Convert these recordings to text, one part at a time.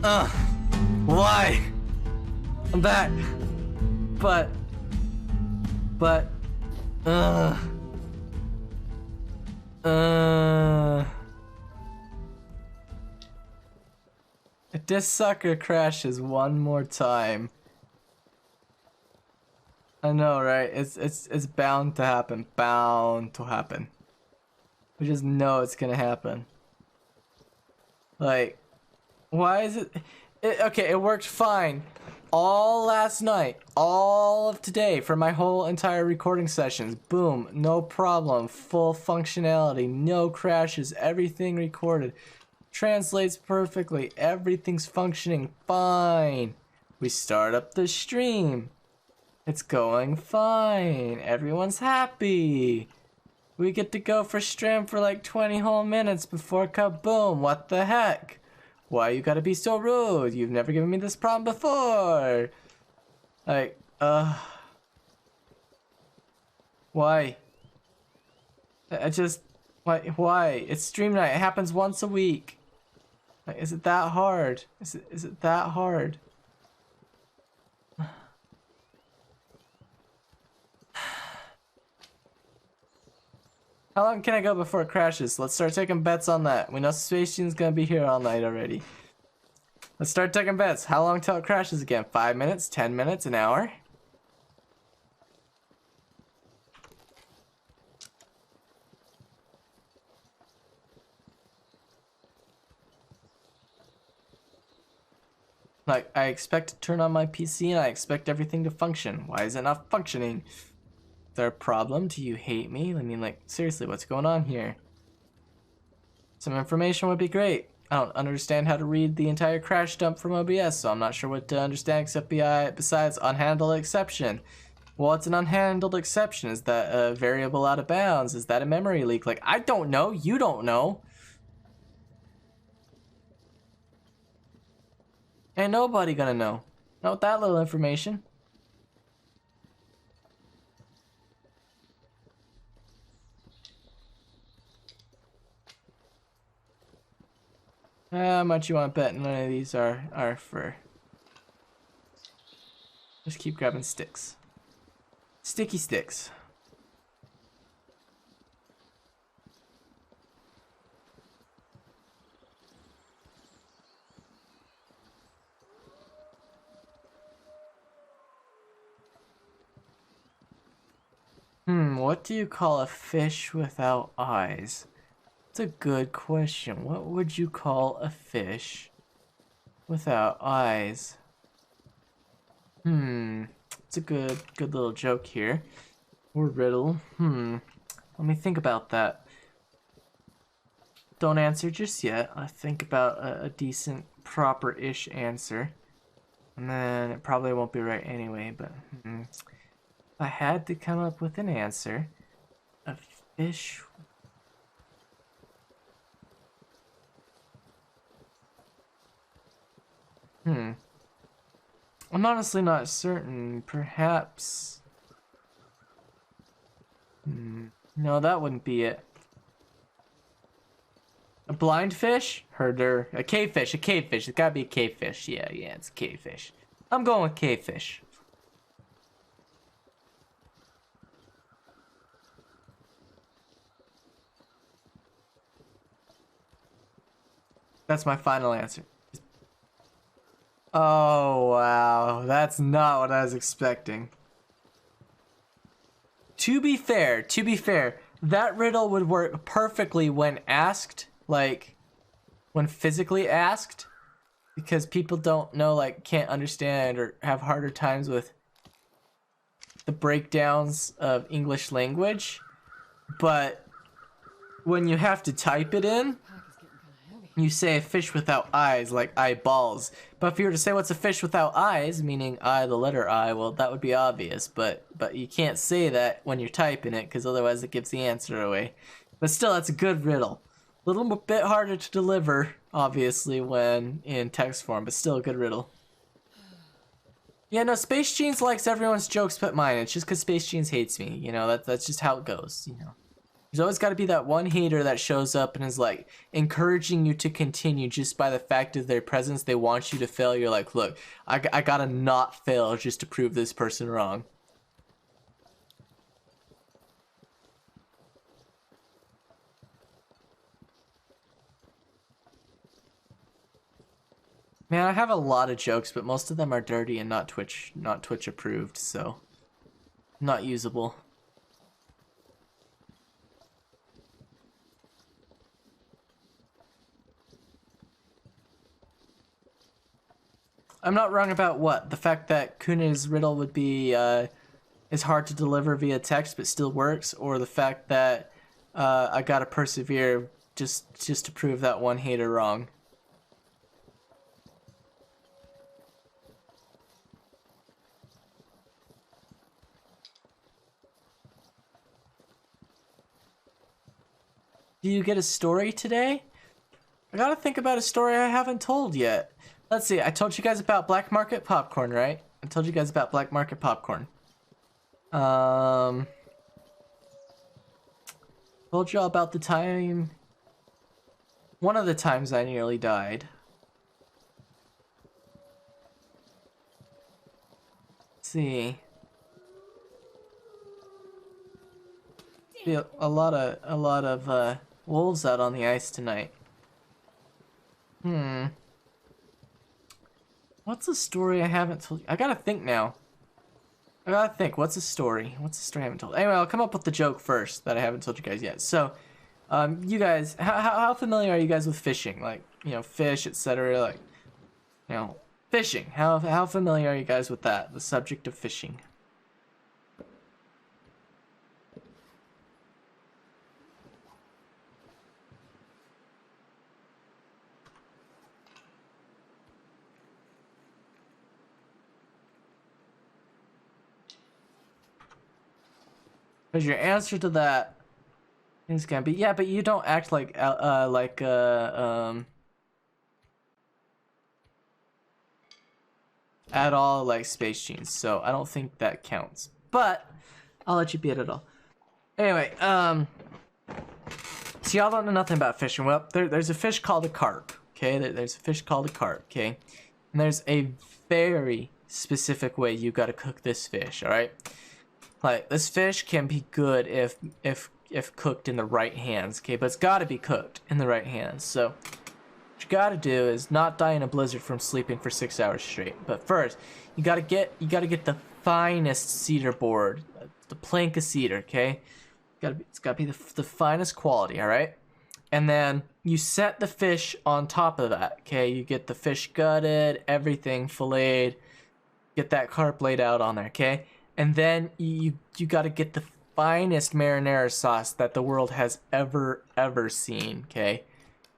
Why? I'm back. But, if this sucker crashes one more time, I know, right? It's bound to happen. Bound to happen. We just know it's gonna happen. Like, why is it? Okay, it worked fine all last night, all of today for my whole entire recording sessions. Boom, no problem, full functionality, no crashes, everything recorded. Translates perfectly, everything's functioning fine. We start up the stream. It's going fine, everyone's happy. We get to go for stream for like 20 whole minutes before kaboom. What the heck? Why you gotta be so rude? You've never given me this problem before. Like, why? Why? It's stream night. It happens once a week. Like, is it that hard? Is it that hard? How long can I go before it crashes? Let's start taking bets on that. We know Space Gene's gonna be here all night already. Let's start taking bets. How long till it crashes again? 5 minutes? 10 minutes? An hour? Like, I expect to turn on my PC and I expect everything to function. Why is it not functioning? Is there a problem? Do you hate me? I mean, like, seriously, what's going on here? Some information would be great. I don't understand how to read the entire crash dump from OBS, so I'm not sure what to understand except besides unhandled exception. Well, it's an unhandled exception. Is that a variable out of bounds? Is that a memory leak? Like, I don't know. You don't know. Ain't nobody gonna know. Not with that little information. How much you want to bet none of these are for... Just keep grabbing sticks. Sticky sticks. What do you call a fish without eyes? That's a good question. What would you call a fish without eyes? It's a good little joke here. Or riddle. Let me think about that. Don't answer just yet. I think about a decent, proper-ish answer. And then it probably won't be right anyway, but if I had to come up with an answer, a fish... I'm honestly not certain. Perhaps... No, that wouldn't be it. A blind fish? Herder. A cavefish. A cavefish. It's gotta be a cavefish. Yeah, it's a cavefish. I'm going with cavefish. That's my final answer. Oh, wow. That's not what I was expecting. To be fair, that riddle would work perfectly when asked, like, when physically asked, because people don't know, like, can't understand or have harder times with the breakdowns of English language. But when you have to type it in, you say a fish without eyes, like eyeballs. But if you were to say what's a fish without eyes, meaning I, the letter I, well, that would be obvious. But you can't say that when you're typing it, because otherwise it gives the answer away. But still, that's a good riddle. A little bit harder to deliver, obviously, when in text form, but still a good riddle. Yeah, no, Space Jeans likes everyone's jokes but mine. It's just because Space Jeans hates me. You know, that's just how it goes, you know. There's always got to be that one hater that shows up and is like encouraging you to continue just by the fact of their presence. They want you to fail. You're like, look, I gotta not fail just to prove this person wrong. Man, I have a lot of jokes, but most of them are dirty and not Twitch approved, so not usable. I'm not wrong about what? The fact that Kuna's riddle would be is hard to deliver via text but still works, or the fact that I gotta persevere just to prove that one hater wrong. Do you get a story today? I gotta think about a story I haven't told yet. Let's see, I told you guys about black market popcorn, right? I told you guys about black market popcorn. Told y'all about the time... One of the times I nearly died. Let's see. A lot of wolves out on the ice tonight. What's a story I haven't told you? I gotta think now. I gotta think. What's a story? What's a story I haven't told? Anyway, I'll come up with the joke first that I haven't told you guys yet. So, you guys, how familiar are you guys with fishing? Like, you know, fish, etc. Like, you know, fishing. How familiar are you guys with that? The subject of fishing. Because your answer to that is gonna be, yeah, but you don't act like at all like Space Genes, so I don't think that counts. But I'll let you be it all. Anyway, so y'all don't know nothing about fishing. Well, there's a fish called a carp. Okay, there's a fish called a carp. Okay, and there's a very specific way you got to cook this fish. All right. Like, this fish can be good if cooked in the right hands, okay? But it's got to be cooked in the right hands. So what you got to do is not die in a blizzard from sleeping for 6 hours straight. But first, you got to get the finest cedar board, the plank of cedar, okay? It's got to be the finest quality, all right? And then you set the fish on top of that, okay? You get the fish gutted, everything filleted, get that carp laid out on there, okay? And then you got to get the finest marinara sauce that the world has ever seen, okay?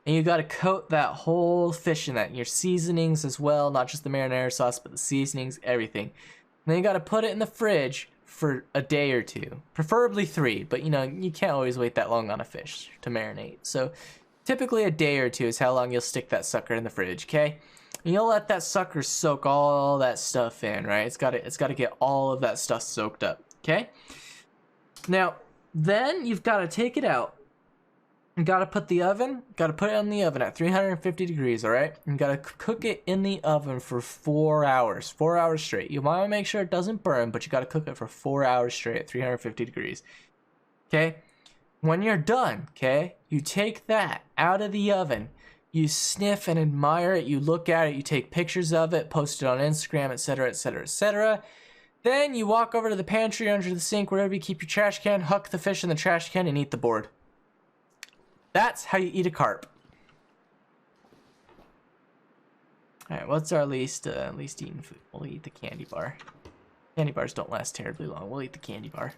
And you got to coat that whole fish in that, and your seasonings as well, not just the marinara sauce, but the seasonings, everything. And then you got to put it in the fridge for a day or two, preferably 3, but you know, you can't always wait that long on a fish to marinate. So typically a day or 2 is how long you'll stick that sucker in the fridge, okay? And you'll let that sucker soak all that stuff in, right? It's got to get all of that stuff soaked up, okay? Now, then you've got to take it out. You got to put it in the oven at 350 degrees, all right? You got to cook it in the oven for 4 hours, 4 hours straight. You want to make sure it doesn't burn, but you got to cook it for 4 hours straight at 350 degrees, okay? When you're done, okay, you take that out of the oven. You sniff and admire it, you look at it, you take pictures of it, post it on Instagram, etc., etc., etc. Then you walk over to the pantry, under the sink, wherever you keep your trash can, huck the fish in the trash can, and eat the board. That's how you eat a carp. Alright, what's our least eaten food? We'll eat the candy bar. Candy bars don't last terribly long. We'll eat the candy bar.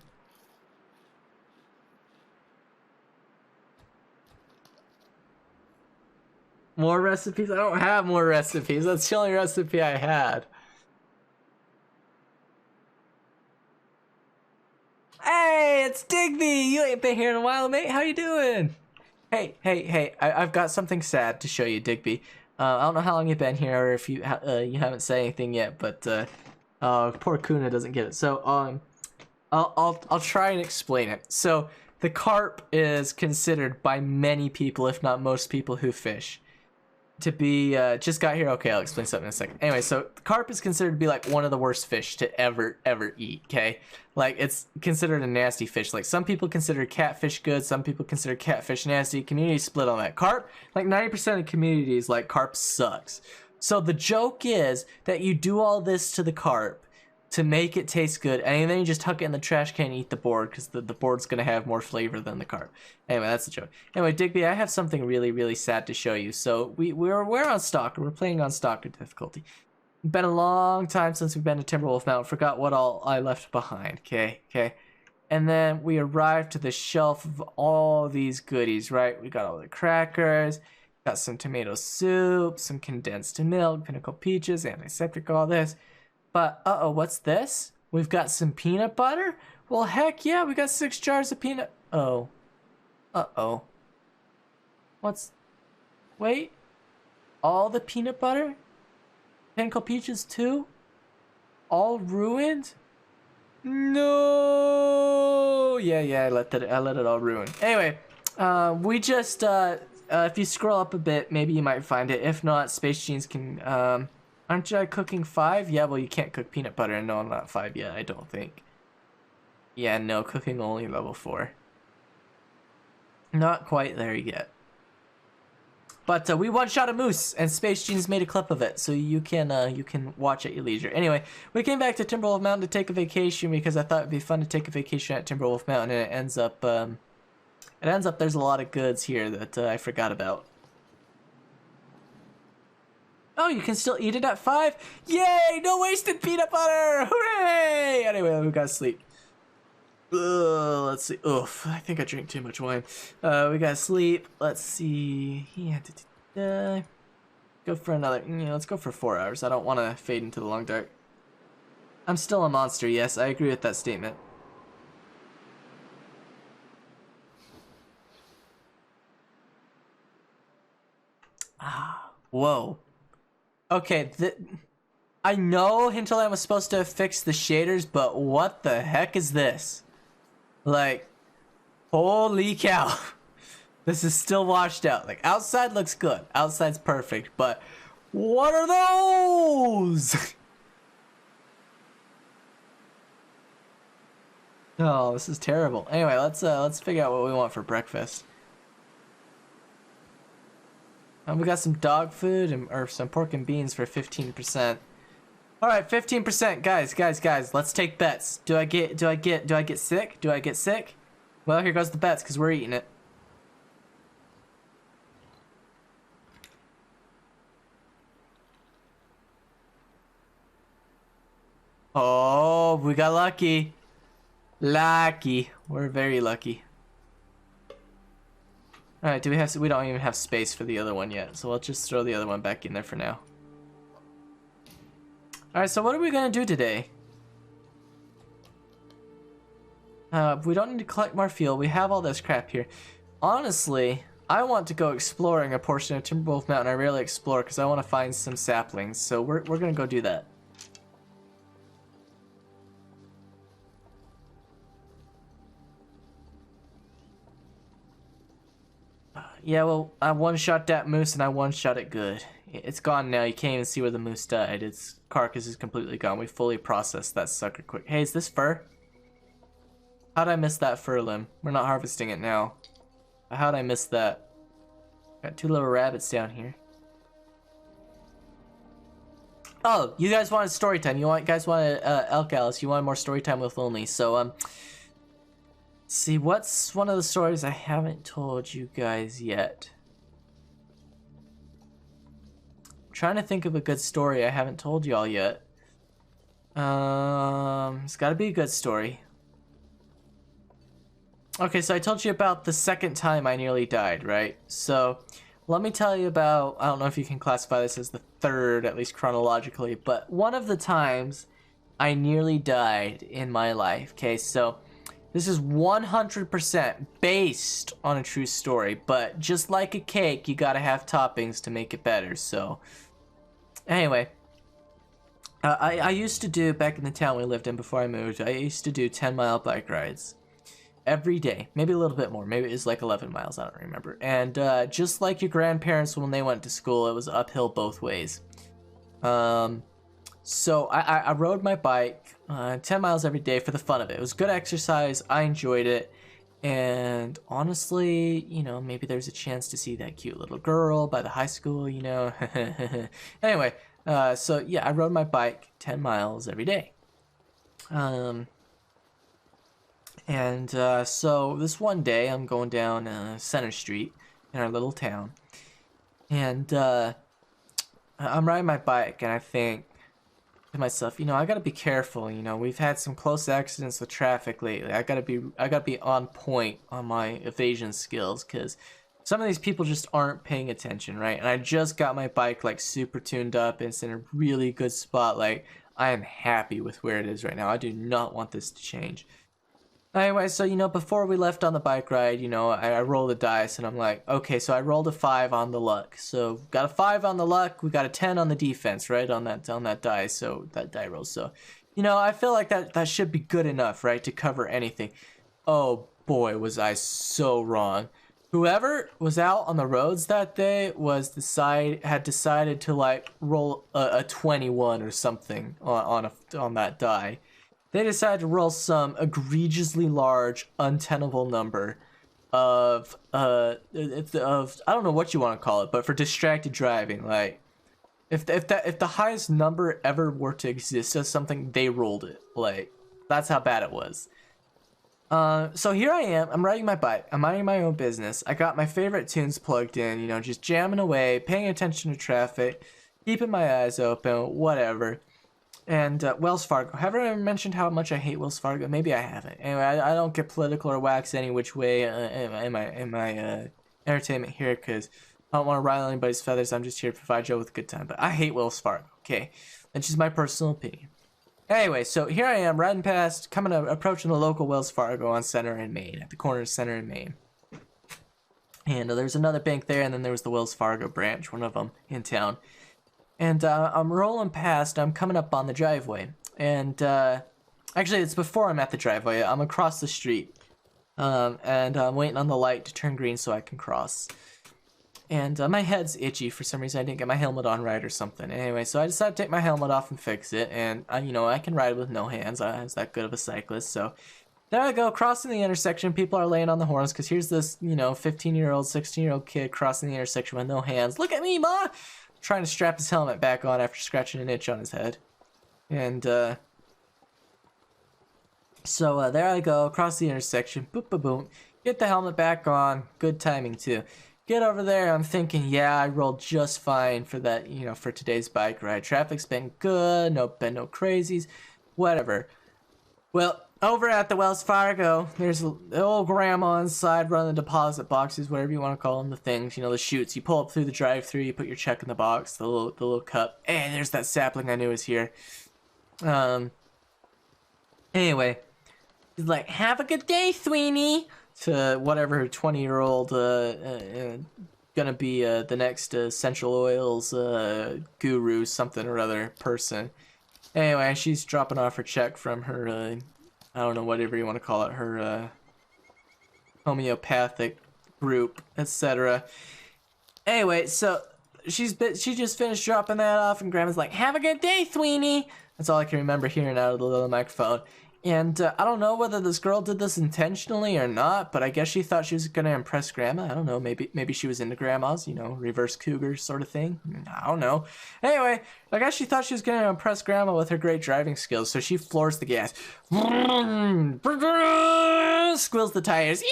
More recipes? I don't have more recipes. That's the only recipe I had. Hey, it's Digby! You ain't been here in a while, mate. How you doing? Hey. I've got something sad to show you, Digby. I don't know how long you've been here or if you you haven't said anything yet, but poor Kuna doesn't get it. So I'll try and explain it. So the carp is considered by many people, if not most people who fish, to be just got here. Okay, I'll explain something in a second. Anyway, so carp is considered to be like one of the worst fish to ever eat. Okay, like it's considered a nasty fish. Like some people consider catfish good, some people consider catfish nasty. Community split on that. Carp, like 90% of communities like carp sucks. So the joke is that you do all this to the carp to make it taste good, and then you just tuck it in the trash can and eat the board, because the board's gonna have more flavor than the carp. Anyway, that's the joke. Anyway, Digby, I have something really, really sad to show you. So we're on Stalker. We're playing on Stalker difficulty. Been a long time since we've been to Timberwolf Mountain. Forgot what all I left behind. Okay. And then we arrived to the shelf of all these goodies, right? We got all the crackers, got some tomato soup, some condensed milk, pinnacle peaches, antiseptic, all this. But, uh-oh, what's this? We've got some peanut butter? Well, heck yeah, we got 6 jars of peanut... Oh. Uh-oh. What's... Wait. All the peanut butter? Pinnacle peaches too? All ruined? No! Yeah, I let it all ruin. Anyway, we just, if you scroll up a bit, maybe you might find it. If not, Space Jeans can, aren't you cooking 5? Yeah, well, you can't cook peanut butter. No, I'm not 5 yet, I don't think. Yeah, no, cooking only level 4. Not quite there yet. But we one-shot a moose, and Space Jeans made a clip of it, so you can watch at your leisure. Anyway, we came back to Timberwolf Mountain to take a vacation because I thought it'd be fun to take a vacation at Timberwolf Mountain, and it ends up there's a lot of goods here that I forgot about. Oh, you can still eat it at 5? Yay! No wasted peanut butter! Hooray! Anyway, we gotta sleep. Let's see. Oof, I think I drank too much wine. We gotta sleep. Let's see. Yeah, go for another. Let's go for 4 hours. I don't want to fade into the long dark. I'm still a monster. Yes, I agree with that statement. Whoa. Okay, I know Hinterland was supposed to have fixed the shaders, but what the heck is this? Like, holy cow. This is still washed out. Like, outside looks good. Outside's perfect, but what are those? Oh, this is terrible. Anyway, let's figure out what we want for breakfast. We got some dog food or some pork and beans for 15%. All right, 15%, guys. Let's take bets. Do I get sick? Do I get sick? Well, here goes the bets because we're eating it. Oh, we got lucky. Lucky. We're very lucky. All right, we don't even have space for the other one yet, so let's just throw the other one back in there for now. All right, so what are we gonna do today? We don't need to collect more fuel. We have all this crap here. Honestly, I want to go exploring a portion of Timberwolf Mountain I rarely explore because I want to find some saplings. So we're gonna go do that. Yeah, well, I one-shot that moose and I one-shot it good. It's gone now. You can't even see where the moose died. Its carcass is completely gone. We fully processed that sucker quick. Hey, is this fur? How'd I miss that fur limb? We're not harvesting it now. How'd I miss that? Got 2 little rabbits down here. Oh, you guys wanted story time. Guys wanted Elk Alice. You wanted more story time with Lonely. So, see, what's one of the stories I haven't told you guys yet? I'm trying to think of a good story I haven't told y'all yet. It's gotta be a good story. Okay, so I told you about the second time I nearly died, right? So, let me tell you about, I don't know if you can classify this as the third, at least chronologically, but one of the times I nearly died in my life, okay? So, this is 100% based on a true story, but just like a cake, you gotta have toppings to make it better, so... Anyway, I used to do, back in the town we lived in before I moved, I used to do 10-mile bike rides. every day, maybe a little bit more. Maybe it's like 11 miles. I don't remember. And just like your grandparents when they went to school, it was uphill both ways. So I rode my bike 10 miles every day for the fun of it. It was good exercise. I enjoyed it. And honestly, you know, maybe there's a chance to see that cute little girl by the high school, you know. Anyway, so yeah, I rode my bike 10 miles every day. So this one day I'm going down Center Street in our little town. And I'm riding my bike and I think to myself, you know, I gotta be careful. You know, we've had some close accidents with traffic lately. I gotta be on point on my evasion skills, because some of these people just aren't paying attention, right? And I just got my bike like super tuned up. It's in a really good spot. Like, I am happy with where it is right now. I do not want this to change. Anyway, so, you know, before we left on the bike ride, you know, I rolled the dice and I'm like, okay, so I rolled a 5 on the luck. So got a 5 on the luck, we got a 10 on the defense, right? On that die, so that die roll. So, you know, I feel like that should be good enough, right? To cover anything. Oh boy, was I so wrong. Whoever was out on the roads that day had decided to like roll a 21 or something on that die. They decided to roll some egregiously large, untenable number of I don't know what you want to call it, but for distracted driving. Like, if the highest number ever were to exist as something, they rolled it. Like, that's how bad it was. So here I am. I'm riding my bike. I'm minding my own business. I got my favorite tunes plugged in. You know, just jamming away, paying attention to traffic, keeping my eyes open, whatever. And Wells Fargo. Have I ever mentioned how much I hate Wells Fargo? Maybe I haven't. Anyway, I don't get political or wax any which way in my entertainment here, because I don't want to rile anybody's feathers. I'm just here to provide Joe with a good time. But I hate Wells Fargo. Okay, that's just my personal opinion. Anyway, so here I am riding past, approaching the local Wells Fargo on Center and Main, at the corner of Center and Main. And there's another bank there, and then there was the Wells Fargo branch, one of them in town. And I'm rolling past, I'm coming up on the driveway. And actually, it's before I'm at the driveway. I'm across the street. And I'm waiting on the light to turn green so I can cross. And my head's itchy for some reason. I didn't get my helmet on right or something. Anyway, so I decided to take my helmet off and fix it. And, you know, I can ride with no hands. I was that good of a cyclist. So there I go, crossing the intersection. People are laying on the horns because here's this, you know, 15-year-old, 16-year-old kid crossing the intersection with no hands. Look at me, Ma! Trying to strap his helmet back on after scratching an itch on his head. And so there I go, across the intersection, boop boop boom, get the helmet back on, good timing too. Get over there, I'm thinking, yeah, I rolled just fine for that, you know, for today's bike ride. Traffic's been good, no crazies, whatever. Well, over at the Wells Fargo, there's the old grandma inside running the deposit boxes, whatever you want to call them, the things, you know, the chutes. You pull up through the drive-thru, you put your check in the box, the little cup. Hey, there's that sapling I knew was here. Anyway, he's like, have a good day, Sweeney, to whatever her 20-year-old gonna be the next Essential Oils guru, something or other person. Anyway, she's dropping off her check from her I don't know, whatever you want to call it, her homeopathic group, etc. Anyway, so she just finished dropping that off, and Grandma's like, have a good day, Sweeney. That's all I can remember hearing out of the little microphone. And I don't know whether this girl did this intentionally or not, but I guess she thought she was going to impress Grandma. I don't know, maybe she was into grandmas, you know, reverse cougar sort of thing. I don't know. Anyway, I guess she thought she was going to impress Grandma with her great driving skills, so she floors the gas. Squeals the tires.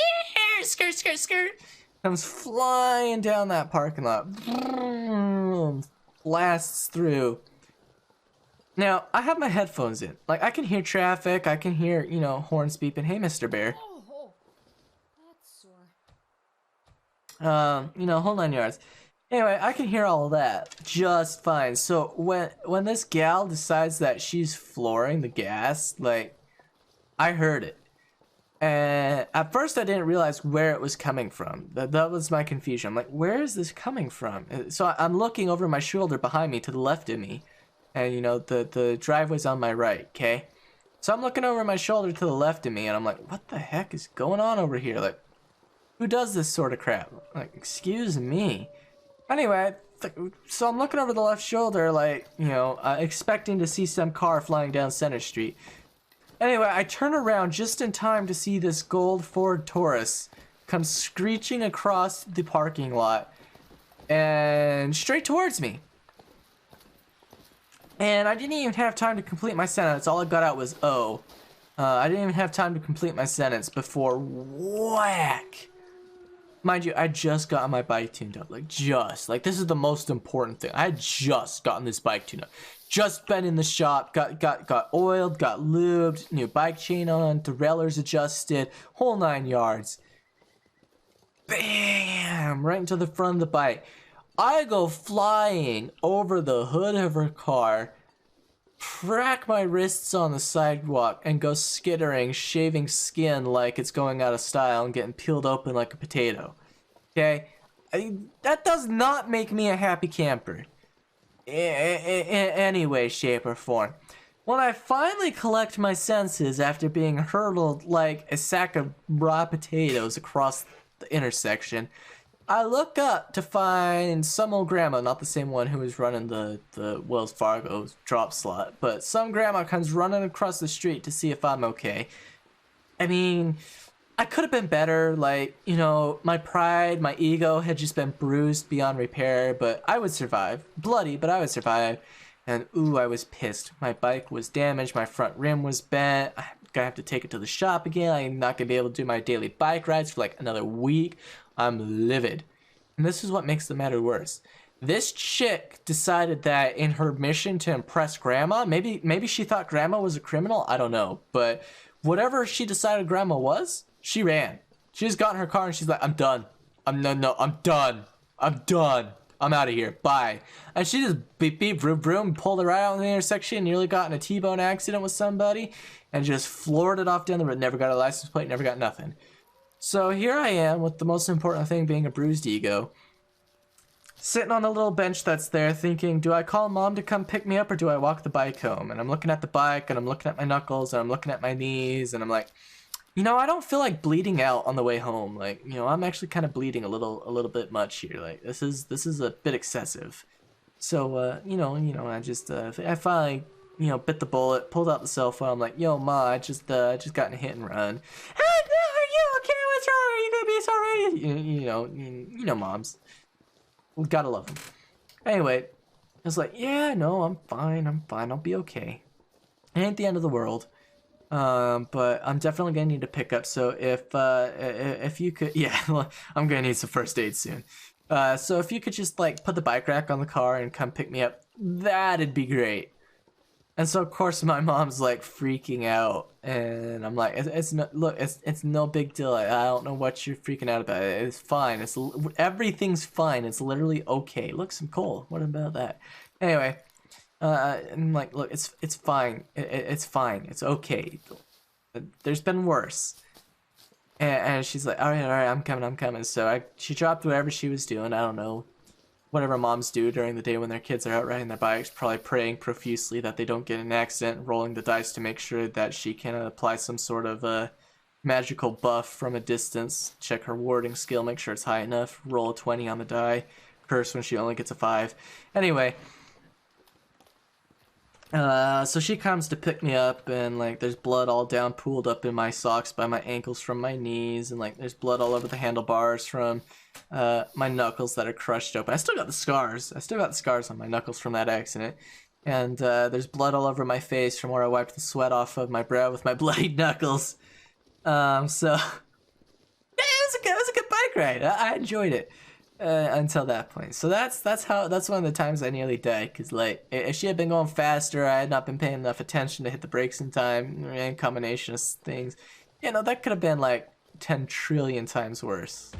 Skirt, skirt, skirt. Comes flying down that parking lot. Blasts through. Now, I have my headphones in. Like, I can hear traffic. I can hear, you know, horns beeping. Hey, Mr. Bear. Oh, that's sore. You know, whole 9 yards. Anyway, I can hear all of that just fine. So when this gal decides that she's flooring the gas, like, I heard it. And at first I didn't realize where it was coming from. That was my confusion. I'm like, where is this coming from? So I'm looking over my shoulder behind me to the left of me. And, you know, the driveway's on my right, okay? So I'm looking over my shoulder to the left of me, and I'm like, what the heck is going on over here? Like, who does this sort of crap? Like, excuse me. Anyway, so I'm looking over the left shoulder, like, you know, expecting to see some car flying down Center Street. Anyway, I turn around just in time to see this gold Ford Taurus come screeching across the parking lot and straight towards me. And I didn't even have time to complete my sentence. All I got out was "oh." I didn't even have time to complete my sentence before whack. Mind you, I just got my bike tuned up. Like, this is the most important thing. I had just gotten this bike tuned up. Just been in the shop, got oiled, got lubed, new bike chain on, derailleurs adjusted, whole 9 yards. Bam! Right into the front of the bike. I go flying over the hood of her car, crack my wrists on the sidewalk, and go skittering, shaving skin like it's going out of style and getting peeled open like a potato. Okay? That does not make me a happy camper. In any way, shape, or form. When I finally collect my senses after being hurtled like a sack of raw potatoes across the intersection, I look up to find some old grandma, not the same one who was running the Wells Fargo drop slot, but some grandma comes running across the street to see if I'm okay. I mean, I could have been better, like, you know, my pride, my ego had just been bruised beyond repair, but I would survive. Bloody, but I would survive. And ooh, I was pissed. My bike was damaged, my front rim was bent, I'm gonna have to take it to the shop again, I'm not gonna be able to do my daily bike rides for like another week. I'm livid. And this is what makes the matter worse. This chick decided that in her mission to impress grandma, maybe she thought grandma was a criminal, I don't know, but whatever she decided grandma was, she ran. She just got in her car and she's like, I'm done. I'm done. I'm out of here. Bye. And she just beep beep vroom vroom, pulled her right out in the intersection, nearly got in a T-bone accident with somebody, and just floored it off down the road. Never got a license plate, never got nothing. So here I am with the most important thing being a bruised ego, sitting on a little bench that's there thinking, do I call mom to come pick me up or do I walk the bike home? And I'm looking at the bike and I'm looking at my knuckles and I'm looking at my knees and I'm like, you know, I don't feel like bleeding out on the way home. Like, you know, I'm actually kind of bleeding a little bit much here. Like, this is a bit excessive. So, you know, I just, I finally, you know, bit the bullet, pulled out the cell phone. I'm like, yo, ma, I just got in a hit and run. Hey, are you okay? What's wrong? Are you gonna be sorry? You know, moms. We gotta love them. Anyway, I was like, yeah, no, I'm fine. I'll be okay. It ain't the end of the world. But I'm definitely gonna need to pick up. So if you could, yeah, well, I'm gonna need some first aid soon. So if you could just like put the bike rack on the car and come pick me up, that'd be great. And so of course my mom's like freaking out, and I'm like, it's no big deal. I don't know what you're freaking out about. It's fine. Everything's fine. It's literally okay. Look, some coal. What about that? Anyway. I'm like, look, it's fine. It's fine. It's okay. There's been worse. And she's like, all right, I'm coming. So she dropped whatever she was doing. I don't know, whatever moms do during the day when their kids are out riding their bikes, probably praying profusely that they don't get in an accident, rolling the dice to make sure that she can apply some sort of magical buff from a distance, check her warding skill, make sure it's high enough, roll a 20 on the die, curse when she only gets a 5. Anyway. So she comes to pick me up, and like there's blood all down pooled up in my socks by my ankles from my knees, and like there's blood all over the handlebars from my knuckles that are crushed open. I still got the scars. On my knuckles from that accident. And there's blood all over my face from where I wiped the sweat off of my brow with my bloody knuckles. So yeah, it was a good bike ride. I enjoyed it. Until that point. So that's one of the times I nearly died, because like if she had been going faster, I had not been paying enough attention to hit the brakes in time, and combination of things, you know, that could have been like 10 trillion times worse.